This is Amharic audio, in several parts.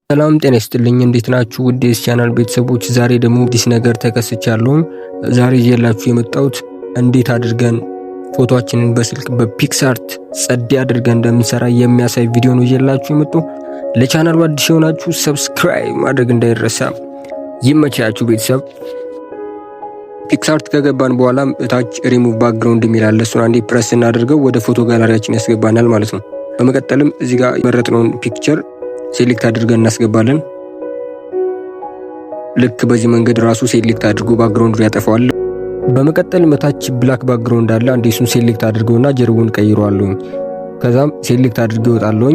ሰላም ጤና ይስጥልኝ እንዴት ናችሁ? ውድ ቻናል ቤተሰቦች ዛሬ ደግሞ አዲስ ነገር ተከስቻለሁ። ዛሬ ይዤላችሁ የመጣሁት እንዴት አድርገን ፎቶአችንን በስልክ በፒክስአርት ጸድ አድርገን እንደምንሰራ የሚያሳይ ቪዲዮ ነው ይዤላችሁ የመጣሁ። ለቻናሉ አዲስ የሆናችሁ ሰብስክራይብ ማድረግ እንዳይረሳ። ይመቻችሁ ቤተሰብ። ፒክስአርት ከገባን በኋላ እታች ሪሙቭ ባክግራውንድ የሚል አለ። እሱን አንዴ ፕረስ እናደርገው ወደ ፎቶ ጋላሪያችን ያስገባናል ማለት ነው። በመቀጠልም እዚህ ጋር የመረጥነውን ፒክቸር ሴሌክት አድርገን እናስገባለን። ልክ በዚህ መንገድ ራሱ ሴሌክት አድርጎ ባክግራውንዱን ያጠፋዋል። በመቀጠል መታች ብላክ ባክግራውንድ አለ። አንዴ እሱን ሴሌክት አድርገውና ጀርባውን ቀይረዋለሁ። ከዛም ሴሌክት አድርገው ይወጣለሁ።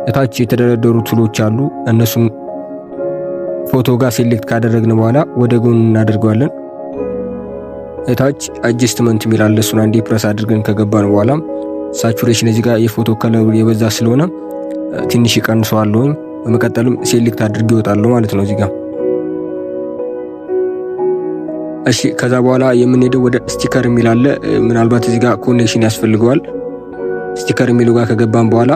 እታች የተደረደሩ ቱሎች አሉ። እነሱን ፎቶ ጋር ሴሌክት ካደረግን በኋላ ወደ ጎን እናደርገዋለን። እታች አጀስትመንት የሚል አለ። እሱን አንዴ ፕረስ አድርገን ከገባን በኋላ ሳቹሬሽን እዚህ ጋር የፎቶ ከለሩ የበዛ ስለሆነ ትንሽ ይቀንሰዋለሁ። በመቀጠልም ሴሌክት አድርጌ እወጣለሁ ማለት ነው እዚህ ጋር። እሺ ከዛ በኋላ የምንሄደው ወደ ስቲከር የሚል አለ። ምናልባት እዚህ ጋር ኮኔክሽን ያስፈልገዋል። ስቲከር የሚለው ጋር ከገባን በኋላ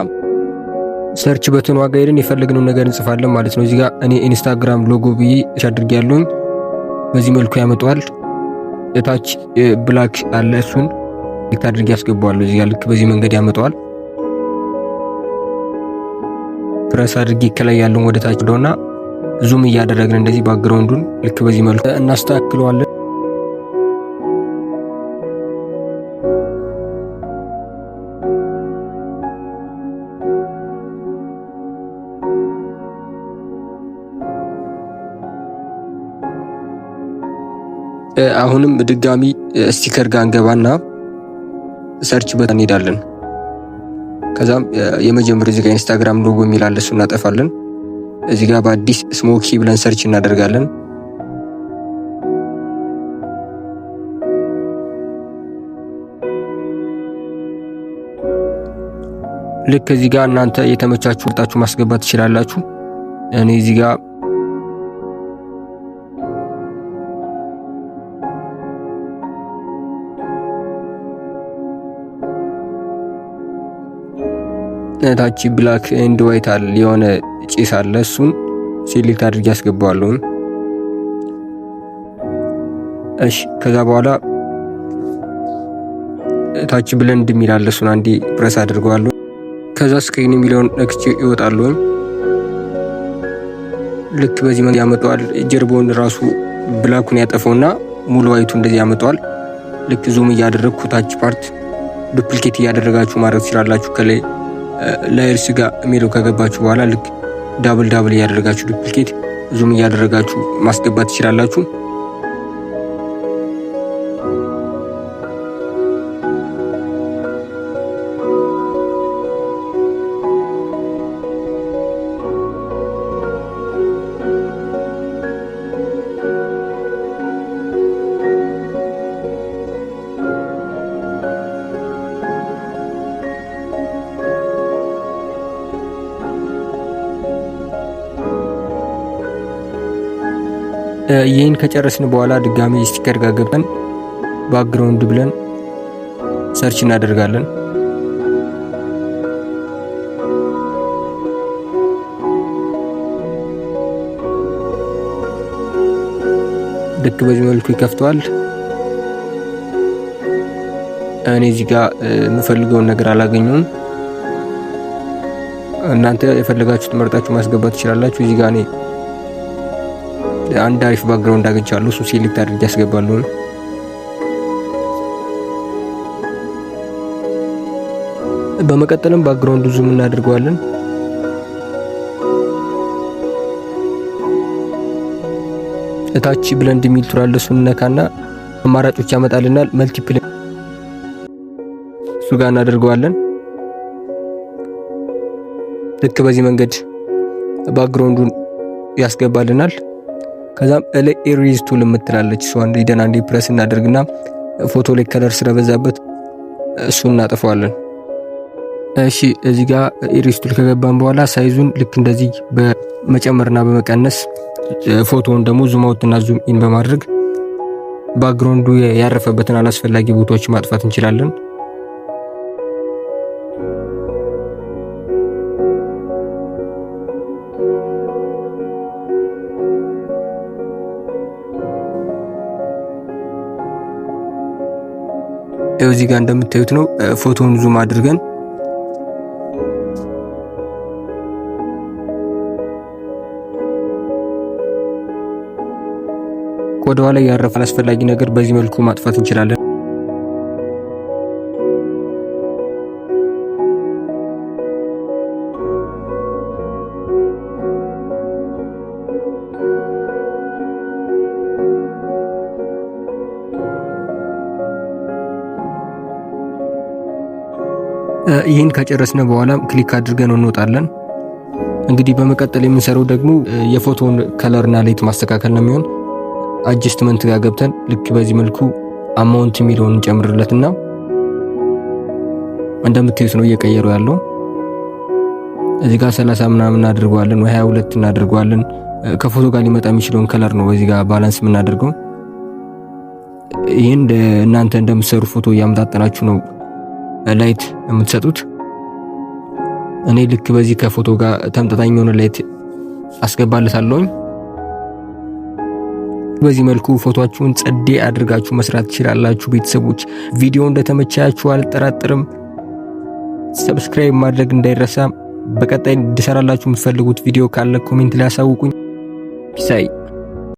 ሰርች በተን ዋጋ ሄደን የፈለግነው ነገር እንጽፋለን ማለት ነው። እዚህ ጋር እኔ ኢንስታግራም ሎጎ ብዬ አድርጌያለሁ። በዚህ መልኩ ያመጣዋል። እታች ብላክ አለ። እሱን ሴሌክት አድርጌ ያስገባዋለሁ እዚህ ጋር። ልክ በዚህ መንገድ ያመጣዋል። ፕረስ አድርጌ ከላይ ያለውን ወደ ታች ደውና ዙም እያደረግን እንደዚህ ባክግራውንዱን ልክ በዚህ መልኩ እናስተካክለዋለን። አሁንም ድጋሚ ስቲከር ጋር እንገባና ሰርች በተን እንሄዳለን። ከዛም የመጀመሪያው እዚህ ጋር ኢንስታግራም ሎጎ የሚል አለ። እሱን እናጠፋለን። እዚህ ጋር በአዲስ ስሞኪ ብለን ሰርች እናደርጋለን። ልክ እዚህ ጋር እናንተ የተመቻችሁ ወጣችሁ ማስገባት ትችላላችሁ። እኔ እዚህ ጋር ታች ብላክ ኤንድ ዋይት አለ፣ የሆነ ጭስ አለ። እሱን ሴሌክት አድርጌ አስገባዋለሁ። እሺ ከዛ በኋላ ታች ብለንድ የሚል አለ። እሱን አንዴ ፕረስ አድርገዋለሁ። ከዛ ስክሪን የሚለውን ነክቼ ይወጣሉ። ልክ በዚህ መንገድ ያመጣዋል። ጀርባውን ራሱ ብላኩን ያጠፈውና ሙሉ ዋይቱ እንደዚህ ያመጣዋል። ልክ ዙም እያደረግኩ ታች ፓርት ዱፕሊኬት እያደረጋችሁ ማድረግ ትችላላችሁ። ከላይ ላየርስ ጋር የሚለው ከገባችሁ በኋላ ልክ ዳብል እያደረጋችሁ ዱፕሊኬት ዙም እያደረጋችሁ ማስገባት ትችላላችሁ። ይህን ከጨረስን በኋላ ድጋሚ ስቲከር ጋር ገብተን ባክግራውንድ ብለን ሰርች እናደርጋለን። ልክ በዚህ መልኩ ይከፍተዋል። እኔ እዚህ ጋር የምፈልገውን ነገር አላገኘውም። እናንተ የፈለጋችሁት መርጣችሁ ማስገባት ትችላላችሁ። እዚህ ጋር እኔ አንድ አሪፍ ባክግራውንድ አግኝቻለሁ። እሱ ሴሌክት አድርጌ ያስገባለሁ። በመቀጠልም ባክግራውንዱ ዙም እናደርገዋለን። እታች ብለንድ የሚል ቱል አለ። እሱን ነካና አማራጮች ያመጣልናል። መልቲፕል እሱ ጋር እናደርገዋለን። ልክ በዚህ መንገድ ባክግራውንዱን ያስገባልናል። ከዛም ኢሬዝ ቱል የምትላለች እሷ አንዴ ፕረስ እናደርግና ፎቶ ላይ ከለር ስለበዛበት እሱን እናጠፋዋለን። እሺ እዚህ ጋር ኢሬዝ ቱል ከገባን በኋላ ሳይዙን ልክ እንደዚህ በመጨመርና በመቀነስ ፎቶውን ደግሞ ዙም አውት እና ዙም ኢን በማድረግ ባክግራውንዱ ያረፈበትን አላስፈላጊ ቦታዎች ማጥፋት እንችላለን። እዚህ ጋር እንደምታዩት ነው። ፎቶውን ዙም አድርገን ቆዳዋ ላይ ያረፈን አስፈላጊ ነገር በዚህ መልኩ ማጥፋት እንችላለን። ይህን ከጨረስነ በኋላ ክሊክ አድርገን እንወጣለን። እንግዲህ በመቀጠል የምንሰራው ደግሞ የፎቶውን ከለርና ላይት ማስተካከል ነው የሚሆን። አጀስትመንት ጋር ገብተን ልክ በዚህ መልኩ አማውንት የሚለውን እንጨምርለትና እንደምታዩት ነው እየቀየረው ያለው። እዚህ ጋር 30 ምናምን እናደርገዋለን ወይ 22 እናደርገዋለን። ከፎቶ ጋር ሊመጣ የሚችለውን ከለር ነው በዚህ ጋር ባላንስ የምናደርገው። ይሄን እናንተ እንደምትሰሩ ፎቶ እያመጣጠናችሁ ነው ላይት የምትሰጡት። እኔ ልክ በዚህ ከፎቶ ጋር ተመጣጣኝ የሆነ ላይት አስገባለታለሁ። በዚህ መልኩ ፎቶአችሁን ጸዴ አድርጋችሁ መስራት ትችላላችሁ። ቤተሰቦች ቪዲዮ እንደተመቻችሁ አልጠራጠርም። ሰብስክራይብ ማድረግ እንዳይረሳ። በቀጣይ እንድሰራላችሁ የምትፈልጉት ቪዲዮ ካለ ኮሜንት ላይ አሳውቁኝ። ፒሳይ